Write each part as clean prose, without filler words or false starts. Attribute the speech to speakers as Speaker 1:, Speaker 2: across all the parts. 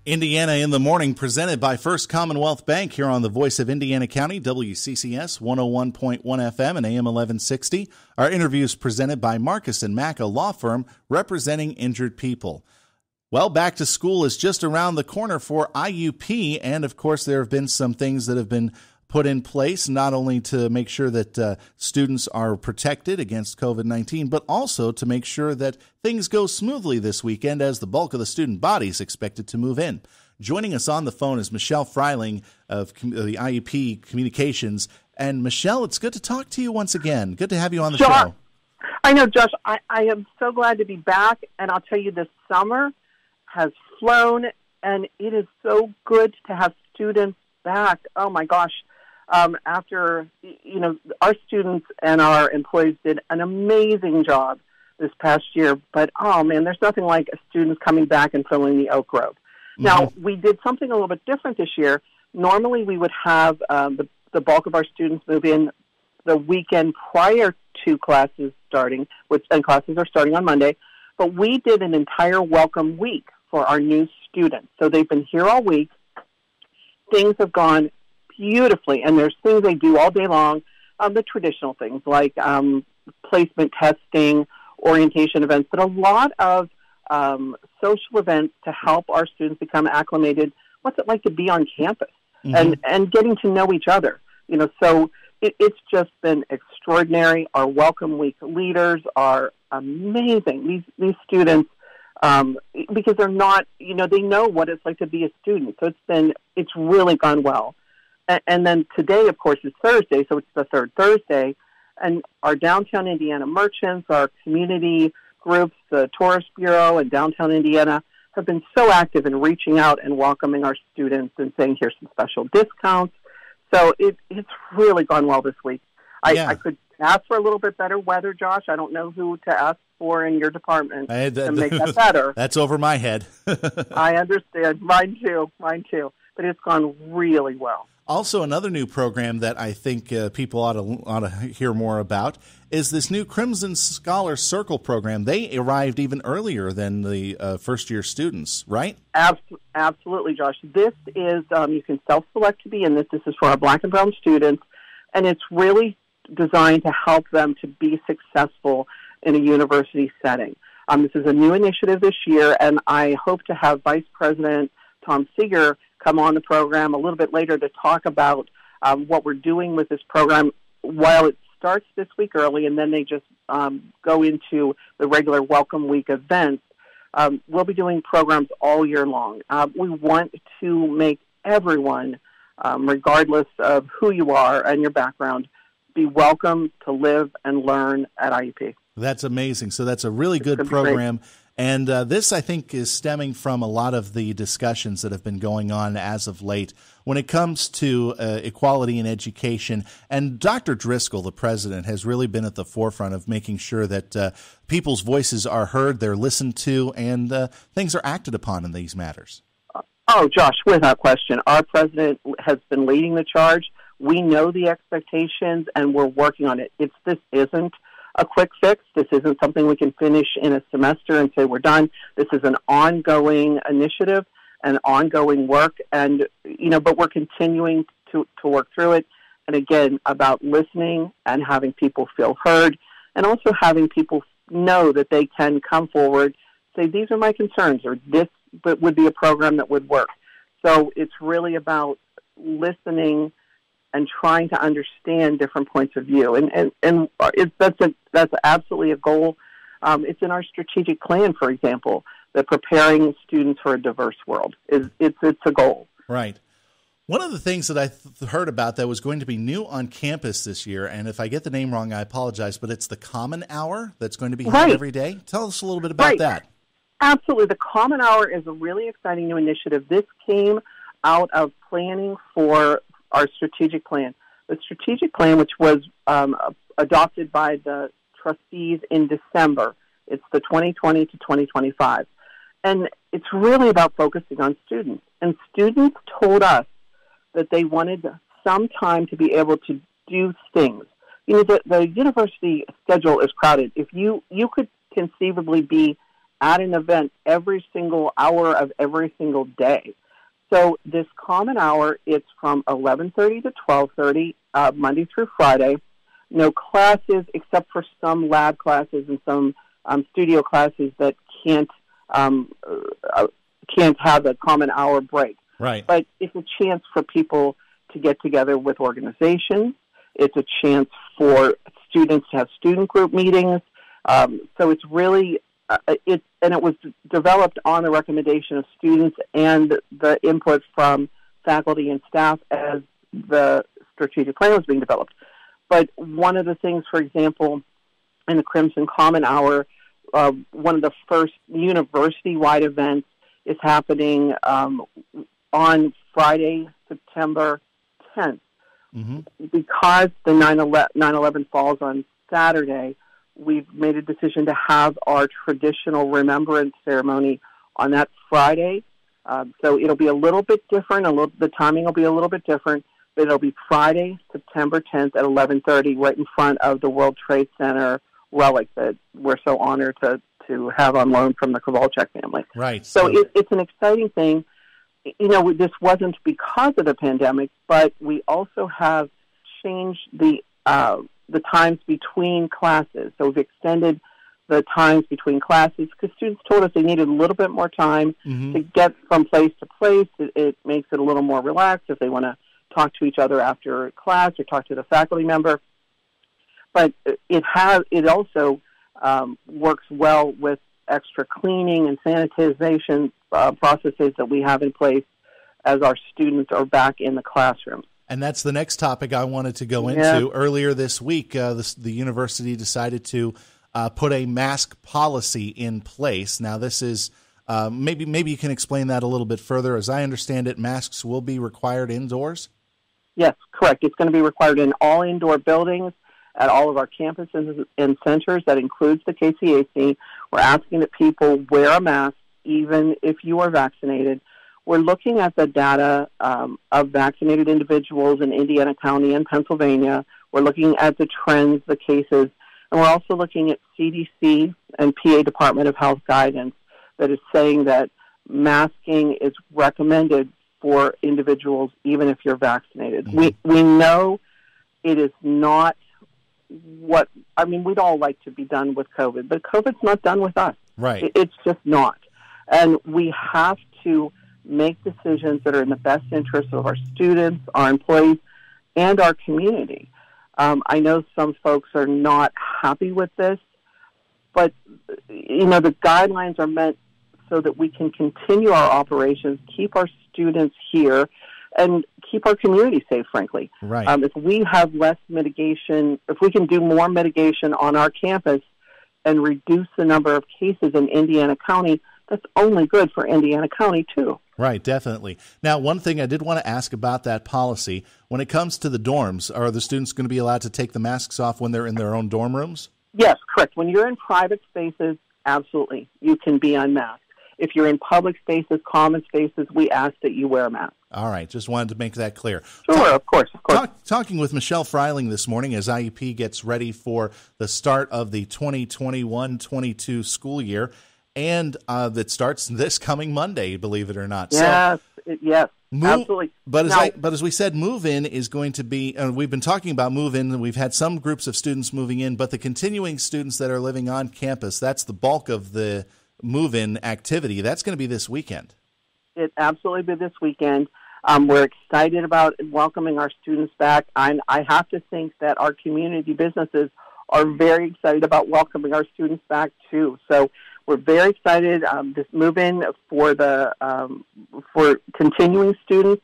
Speaker 1: Indiana in the Morning, presented by First Commonwealth Bank here on the Voice of Indiana County, WCCS 101.1 FM and AM 1160. Our interview is presented by Marcus & Mack, a law firm representing injured people. Well, back to school is just around the corner for IUP, and of course there have been some things that have been put in place, not only to make sure that students are protected against COVID-19, but also to make sure that things go smoothly this weekend as the bulk of the student body is expected to move in. Joining us on the phone is Michelle Fryling of the IUP Communications. And Michelle, it's good to talk to you once again. Good to have you on the show.
Speaker 2: I know, Josh. I am so glad to be back, and I'll tell you, this summer has flown, and it is so good to have students back. Oh, my gosh. After, our students and our employees did an amazing job this past year. But, oh, man, there's nothing like students coming back and filling the Oak Grove. Mm-hmm. Now, we did something a little bit different this year. Normally, we would have the bulk of our students move in the weekend prior to classes starting, and classes are starting on Monday. But we did an entire welcome week for our new students. So they've been here all week. Things have gone beautifully, and there's things they do all day long, the traditional things like placement testing, orientation events, but a lot of social events to help our students become acclimated. What's it like to be on campus? Mm-hmm. and getting to know each other? So it's just been extraordinary. Our Welcome Week leaders are amazing. These students, because they're not, they know what it's like to be a student. So it's really gone well. And then today, of course, is Thursday, so it's the third Thursday. And our downtown Indiana merchants, our community groups, the Tourist Bureau and downtown Indiana have been so active in reaching out and welcoming our students and saying, here's some special discounts. So it's really gone well this week. I could ask for a little bit better weather, Josh. I don't know who to ask for in your department to make that better.
Speaker 1: That's over my head.
Speaker 2: I understand. Mine too. But it's gone really well.
Speaker 1: Also, another new program that I think people ought to hear more about is this new Crimson Scholar Circle program. They arrived even earlier than the first-year students, right?
Speaker 2: Absolutely, Josh. This is, you can self-select to be in this. This is for our black and brown students, and it's really designed to help them to be successful in a university setting. This is a new initiative this year, and I hope to have Vice President Tom Seeger come on the program a little bit later to talk about what we're doing with this program while it starts this week early, and then they just go into the regular Welcome Week events. We'll be doing programs all year long. We want to make everyone, regardless of who you are and your background, be welcome to live and learn at IUP.
Speaker 1: That's amazing. So that's a really good program. And this, I think, is stemming from a lot of the discussions that have been going on as of late when it comes to equality in education. And Dr. Driscoll, the president, has really been at the forefront of making sure that people's voices are heard, they're listened to, and things are acted upon in these matters.
Speaker 2: Oh, Josh, without question. Our president has been leading the charge. We know the expectations, and we're working on it. This isn't a quick fix. This isn't something we can finish in a semester and say we're done. This is an ongoing initiative and ongoing work, and but we're continuing to work through it. And again, about listening and having people feel heard, and also having people know that they can come forward, say these are my concerns, or this would be a program that would work. So it's really about listening and trying to understand different points of view. And that's absolutely a goal. It's in our strategic plan, for example, that preparing students for a diverse world. It's a goal.
Speaker 1: Right. One of the things that I heard about that was going to be new on campus this year, and if I get the name wrong, I apologize, but it's the Common Hour that's going to be held every day. Tell us a little bit about that.
Speaker 2: Absolutely. The Common Hour is a really exciting new initiative. This came out of planning for our strategic plan. The strategic plan, which was adopted by the trustees in December, it's the 2020 to 2025. And it's really about focusing on students. And students told us that they wanted some time to be able to do things. The university schedule is crowded. If you could conceivably be at an event every single hour of every single day. So this common hour, it's from 11:30 to 12:30, Monday through Friday. No classes except for some lab classes and some studio classes that can't have a common hour break.
Speaker 1: Right.
Speaker 2: But it's a chance for people to get together with organizations. It's a chance for students to have student group meetings. So it's really it was developed on the recommendation of students and the input from faculty and staff as the strategic plan was being developed. But one of the things, for example, in the Crimson Common Hour, one of the first university-wide events is happening on Friday, September 10th. Mm-hmm. Because the 9/11 falls on Saturday, we've made a decision to have our traditional remembrance ceremony on that Friday. So it'll be a little bit different. The timing will be a little bit different, but it'll be Friday, September 10th at 11:30, right in front of the World Trade Center relic that we're so honored to have on loan from the Kovalchuk family.
Speaker 1: Right.
Speaker 2: So it's an exciting thing. You know, this wasn't because of the pandemic, but we also have changed the times between classes. So we've extended the times between classes because students told us they needed a little bit more time to get from place to place. It makes it a little more relaxed if they want to talk to each other after class or talk to the faculty member. But it also works well with extra cleaning and sanitization processes that we have in place as our students are back in the classroom.
Speaker 1: And that's the next topic I wanted to go into. Earlier this week, the university decided to put a mask policy in place. Now, this is maybe you can explain that a little bit further. As I understand it, masks will be required indoors?
Speaker 2: Yes, correct. It's going to be required in all indoor buildings at all of our campuses and centers. That includes the KCAC. We're asking that people wear a mask even if you are vaccinated. We're looking at the data of vaccinated individuals in Indiana County and Pennsylvania. We're looking at the trends, the cases, and we're also looking at CDC and PA Department of Health guidance that is saying that masking is recommended for individuals even if you're vaccinated. We know it is not we'd all like to be done with COVID, but COVID's not done with us.
Speaker 1: Right.
Speaker 2: It's just not. And we have to make decisions that are in the best interest of our students, our employees, and our community. I know some folks are not happy with this, but, the guidelines are meant so that we can continue our operations, keep our students here, and keep our community safe, frankly.
Speaker 1: Right.
Speaker 2: If we have less mitigation, if we can do more mitigation on our campus and reduce the number of cases in Indiana County, that's only good for Indiana County, too.
Speaker 1: Right, definitely. Now, one thing I did want to ask about that policy, when it comes to the dorms, are the students going to be allowed to take the masks off when they're in their own dorm rooms?
Speaker 2: Yes, correct. When you're in private spaces, absolutely, you can be unmasked. If you're in public spaces, common spaces, we ask that you wear a mask.
Speaker 1: All right, just wanted to make that clear.
Speaker 2: Sure, of course.
Speaker 1: Talking with Michelle Fryling this morning as IUP gets ready for the start of the 2021-22 school year, and that starts this coming Monday, believe it or not.
Speaker 2: Yes, absolutely.
Speaker 1: But as we said, move-in is going to be, and we've been talking about move-in, and we've had some groups of students moving in, but the continuing students that are living on campus, that's the bulk of the move-in activity. That's going to be this weekend.
Speaker 2: It absolutely be this weekend. We're excited about welcoming our students back. I have to think that our community businesses are very excited about welcoming our students back, too. So we're very excited. This move-in for continuing students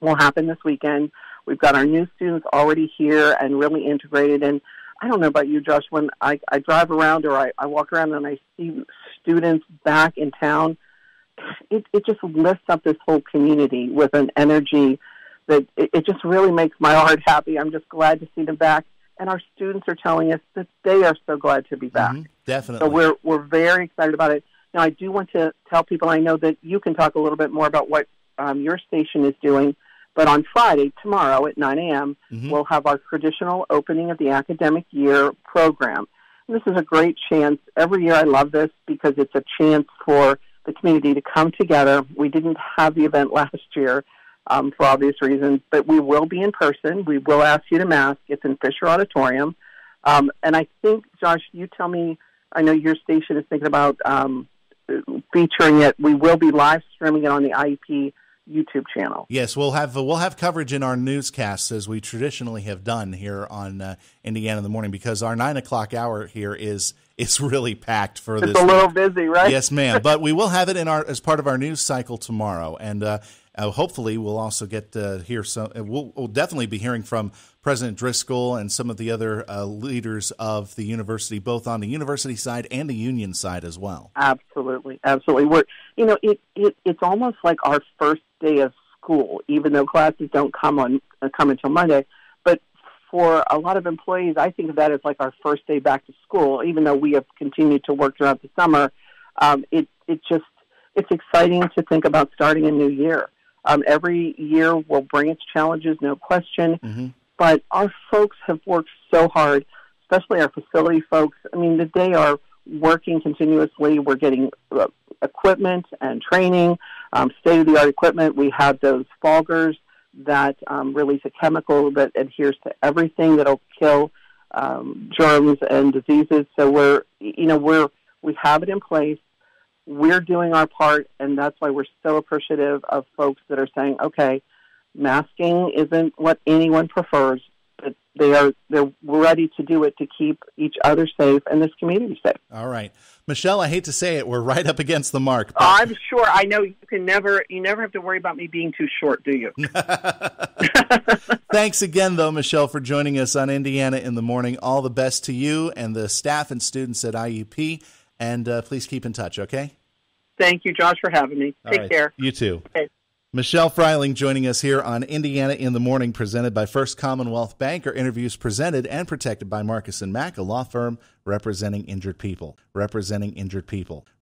Speaker 2: will happen this weekend. We've got our new students already here and really integrated. And I don't know about you, Josh, when I drive around or I walk around and I see students back in town, it just lifts up this whole community with an energy that it just really makes my heart happy. I'm just glad to see them back. And our students are telling us that they are so glad to be back.
Speaker 1: Mm-hmm, definitely.
Speaker 2: So we're very excited about it. Now, I do want to tell people, I know that you can talk a little bit more about what your station is doing, but on Friday, tomorrow at 9 a.m., we'll have our traditional opening of the academic year program. This is a great chance. Every year I love this because it's a chance for the community to come together. We didn't have the event last year for obvious reasons, but we will be in person. We will ask you to mask. It's in Fisher Auditorium. And I think, Josh, you tell me, I know your station is thinking about featuring it. We will be live streaming it on the IUP YouTube channel.
Speaker 1: Yes, we'll have coverage in our newscasts as we traditionally have done here on Indiana in the Morning, because our 9 o'clock hour here is really packed for this.
Speaker 2: It's a little busy, right?
Speaker 1: Yes, ma'am. But we will have it as part of our news cycle tomorrow, and hopefully we'll also get to hear some. We'll definitely be hearing from President Driscoll and some of the other leaders of the university, both on the university side and the union side as well.
Speaker 2: Absolutely. We're, it's almost like our first day of school, even though classes don't come until Monday. But for a lot of employees, I think of that as like our first day back to school, even though we have continued to work throughout the summer. It's exciting to think about starting a new year. Every year will bring its challenges, no question. Mm-hmm. But our folks have worked so hard, especially our facility folks. I mean, they are working continuously. We're getting equipment and training, state-of-the-art equipment. We have those foggers that release a chemical that adheres to everything that'll kill germs and diseases. So we have it in place. We're doing our part, and that's why we're so appreciative of folks that are saying, okay, masking isn't what anyone prefers, but they're ready to do it to keep each other safe and this community safe.
Speaker 1: All right. Michelle, I hate to say it, we're right up against the mark.
Speaker 2: But I'm sure. I know you never have to worry about me being too short, do you?
Speaker 1: Thanks again, though, Michelle, for joining us on Indiana in the Morning. All the best to you and the staff and students at IUP. And please keep in touch, okay?
Speaker 2: Thank you, Josh, for having me. Take care.
Speaker 1: You too.
Speaker 2: Okay.
Speaker 1: Michelle Fryling joining us here on Indiana in the Morning, presented by First Commonwealth Bank. Our interviews presented and protected by Marcus & Mack, a law firm representing injured people.